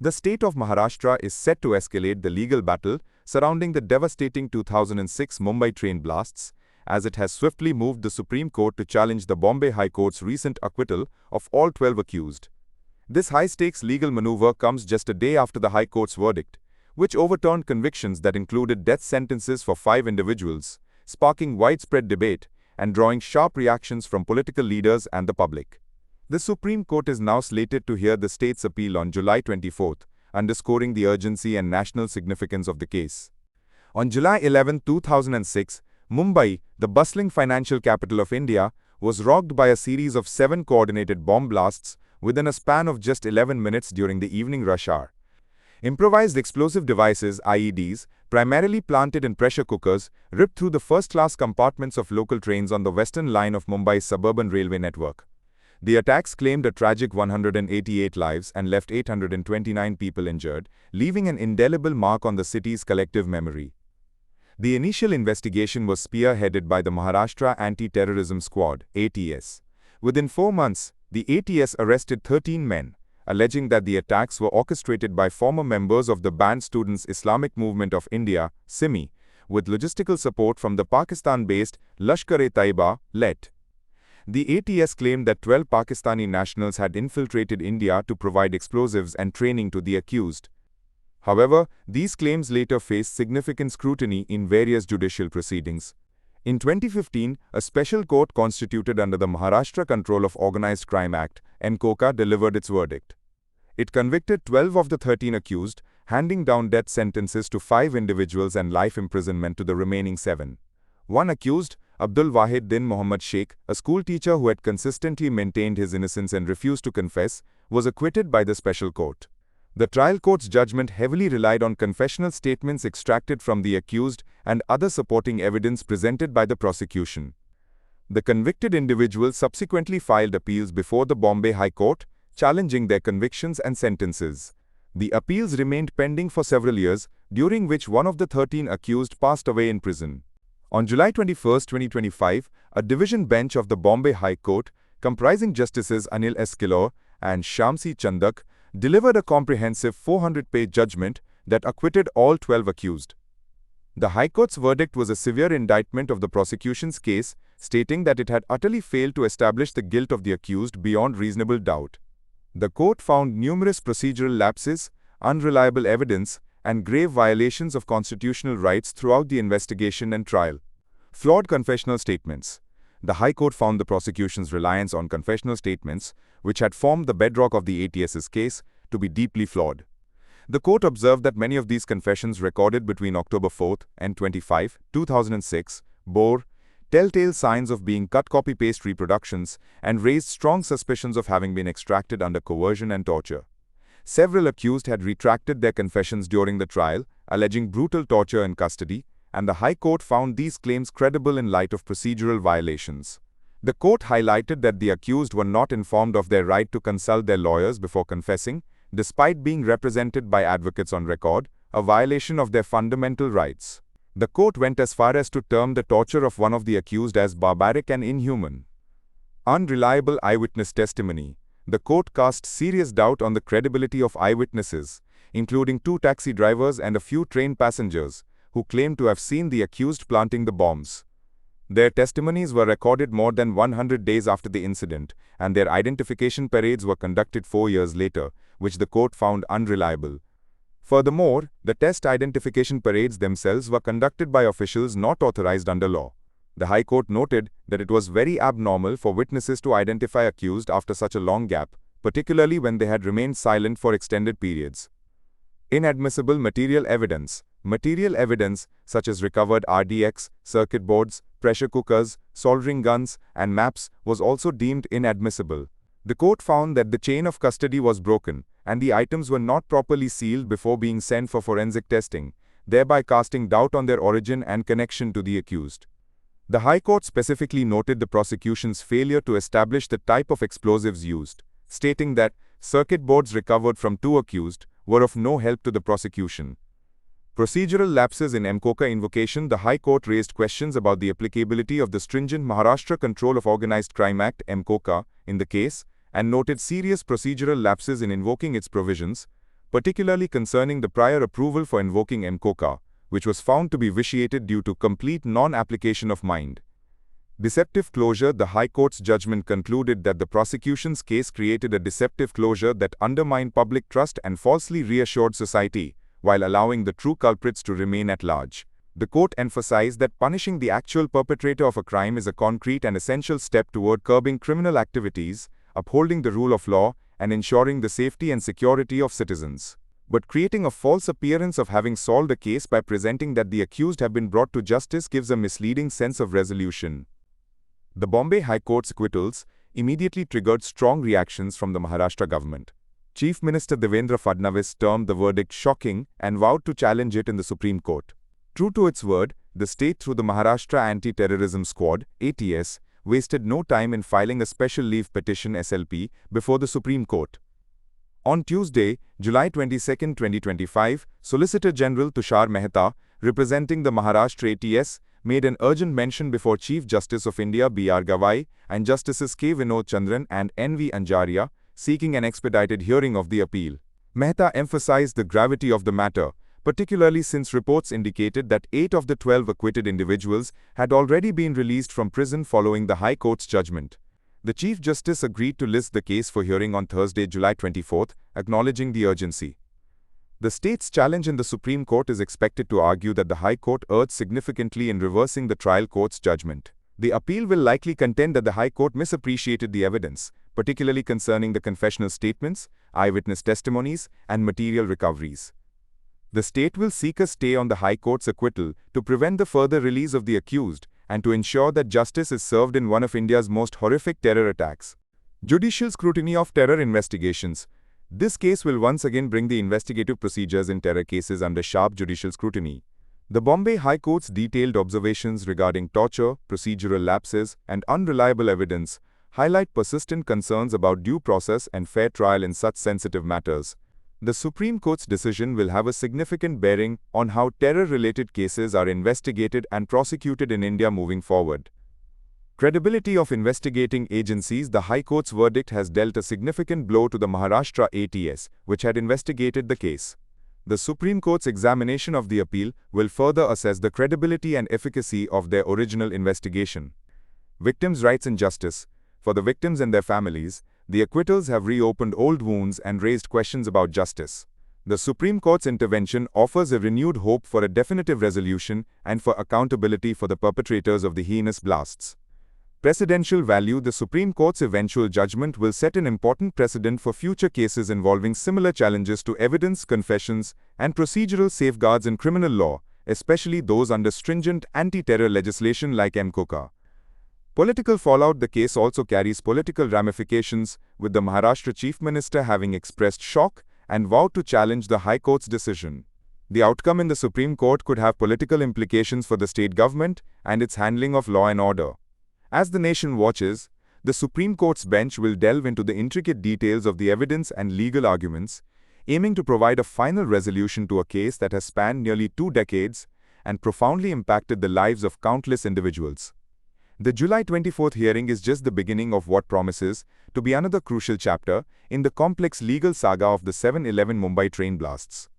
The state of Maharashtra is set to escalate the legal battle surrounding the devastating 2006 Mumbai Train Blasts, as it has swiftly moved the Supreme Court to challenge the Bombay High Court's recent acquittal of all 12 accused. This high-stakes legal maneuver comes just a day after the High Court's verdict, which overturned convictions that included death sentences for 5 individuals, sparking widespread debate and drawing sharp reactions from political leaders and the public. The Supreme Court is now slated to hear the state's appeal on July 24, underscoring the urgency and national significance of the case. On July 11, 2006, Mumbai, the bustling financial capital of India, was rocked by a series of 7 coordinated bomb blasts within a span of just 11 minutes during the evening rush hour. Improvised explosive devices, IEDs, primarily planted in pressure cookers, ripped through the first-class compartments of local trains on the western line of Mumbai's suburban railway network. The attacks claimed a tragic 188 lives and left 829 people injured, leaving an indelible mark on the city's collective memory. The initial investigation was spearheaded by the Maharashtra Anti-Terrorism Squad, ATS. Within 4 months, the ATS arrested 13 men, alleging that the attacks were orchestrated by former members of the Banned Students Islamic Movement of India, SIMI, with logistical support from the Pakistan-based Lashkar-e-Taiba, LET. The ATS claimed that 12 Pakistani nationals had infiltrated India to provide explosives and training to the accused. However, these claims later faced significant scrutiny in various judicial proceedings. In 2015, a special court constituted under the Maharashtra Control of Organized Crime Act, MCOCA, delivered its verdict. It convicted 12 of the 13 accused, handing down death sentences to 5 individuals and life imprisonment to the remaining 7. One accused, Abdul Wahid Din Mohammad Sheikh, a schoolteacher who had consistently maintained his innocence and refused to confess, was acquitted by the special court. The trial court's judgment heavily relied on confessional statements extracted from the accused and other supporting evidence presented by the prosecution. The convicted individuals subsequently filed appeals before the Bombay High Court, challenging their convictions and sentences. The appeals remained pending for several years, during which one of the 13 accused passed away in prison. On July 21, 2025, a division bench of the Bombay High Court, comprising Justices Anil S. Kilor and Shamsi Chandak, delivered a comprehensive 400-page judgment that acquitted all 12 accused. The High Court's verdict was a severe indictment of the prosecution's case, stating that it had utterly failed to establish the guilt of the accused beyond reasonable doubt. The court found numerous procedural lapses, unreliable evidence, and grave violations of constitutional rights throughout the investigation and trial. Flawed confessional statements. The High Court found the prosecution's reliance on confessional statements, which had formed the bedrock of the ATS's case, to be deeply flawed. The court observed that many of these confessions recorded between October 4 and 25, 2006, bore telltale signs of being cut copy-paste reproductions and raised strong suspicions of having been extracted under coercion and torture. Several accused had retracted their confessions during the trial, alleging brutal torture in custody, and the High Court found these claims credible in light of procedural violations. The court highlighted that the accused were not informed of their right to consult their lawyers before confessing, despite being represented by advocates on record, a violation of their fundamental rights. The court went as far as to term the torture of one of the accused as barbaric and inhuman. Unreliable eyewitness testimony. The court cast serious doubt on the credibility of eyewitnesses, including 2 taxi drivers and a few train passengers, who claimed to have seen the accused planting the bombs. Their testimonies were recorded more than 100 days after the incident, and their identification parades were conducted 4 years later, which the court found unreliable. Furthermore, the test identification parades themselves were conducted by officials not authorized under law. The High Court noted that it was very abnormal for witnesses to identify accused after such a long gap, particularly when they had remained silent for extended periods. Inadmissible material evidence. Material evidence, such as recovered RDX, circuit boards, pressure cookers, soldering guns, and maps, was also deemed inadmissible. The court found that the chain of custody was broken, and the items were not properly sealed before being sent for forensic testing, thereby casting doubt on their origin and connection to the accused. The High Court specifically noted the prosecution's failure to establish the type of explosives used, stating that circuit boards recovered from 2 accused were of no help to the prosecution. Procedural lapses in MCOCA invocation. The High Court raised questions about the applicability of the stringent Maharashtra Control of Organized Crime Act (MCOCA) in the case, and noted serious procedural lapses in invoking its provisions, particularly concerning the prior approval for invoking MCOCA, which was found to be vitiated due to complete non-application of mind. Deceptive closure. The High Court's judgment concluded that the prosecution's case created a deceptive closure that undermined public trust and falsely reassured society, while allowing the true culprits to remain at large. The court emphasized that punishing the actual perpetrator of a crime is a concrete and essential step toward curbing criminal activities, upholding the rule of law, and ensuring the safety and security of citizens. But creating a false appearance of having solved a case by presenting that the accused have been brought to justice gives a misleading sense of resolution. The Bombay High Court's acquittals immediately triggered strong reactions from the Maharashtra government. Chief Minister Devendra Fadnavis termed the verdict shocking and vowed to challenge it in the Supreme Court. True to its word, the state, through the Maharashtra Anti-Terrorism Squad (ATS), wasted no time in filing a special leave petition (SLP) before the Supreme Court. On Tuesday, July 22, 2025, Solicitor General Tushar Mehta, representing the Maharashtra ATS, made an urgent mention before Chief Justice of India B.R. Gavai and Justices K. Vinod Chandran and N.V. Anjaria, seeking an expedited hearing of the appeal. Mehta emphasized the gravity of the matter, particularly since reports indicated that 8 of the 12 acquitted individuals had already been released from prison following the High Court's judgment. The Chief Justice agreed to list the case for hearing on Thursday, July 24, acknowledging the urgency. The state's challenge in the Supreme Court is expected to argue that the High Court erred significantly in reversing the trial court's judgment. The appeal will likely contend that the High Court misappreciated the evidence, particularly concerning the confessional statements, eyewitness testimonies, and material recoveries. The state will seek a stay on the High Court's acquittal to prevent the further release of the accused and to ensure that justice is served in one of India's most horrific terror attacks. Judicial scrutiny of terror investigations. This case will once again bring the investigative procedures in terror cases under sharp judicial scrutiny. The Bombay High Court's detailed observations regarding torture, procedural lapses, and unreliable evidence highlight persistent concerns about due process and fair trial in such sensitive matters. The Supreme Court's decision will have a significant bearing on how terror-related cases are investigated and prosecuted in India moving forward. Credibility of investigating agencies. The High Court's verdict has dealt a significant blow to the Maharashtra ATS, which had investigated the case. The Supreme Court's examination of the appeal will further assess the credibility and efficacy of their original investigation. Victims' rights and justice. For the victims and their families, the acquittals have reopened old wounds and raised questions about justice. The Supreme Court's intervention offers a renewed hope for a definitive resolution and for accountability for the perpetrators of the heinous blasts. Precedential value. The Supreme Court's eventual judgment will set an important precedent for future cases involving similar challenges to evidence, confessions, and procedural safeguards in criminal law, especially those under stringent anti-terror legislation like MCOCA. Political fallout. The case also carries political ramifications, with the Maharashtra Chief Minister having expressed shock and vowed to challenge the High Court's decision. The outcome in the Supreme Court could have political implications for the state government and its handling of law and order. As the nation watches, the Supreme Court's bench will delve into the intricate details of the evidence and legal arguments, aiming to provide a final resolution to a case that has spanned nearly 2 decades and profoundly impacted the lives of countless individuals. The July 24th hearing is just the beginning of what promises to be another crucial chapter in the complex legal saga of the 7/11 Mumbai train blasts.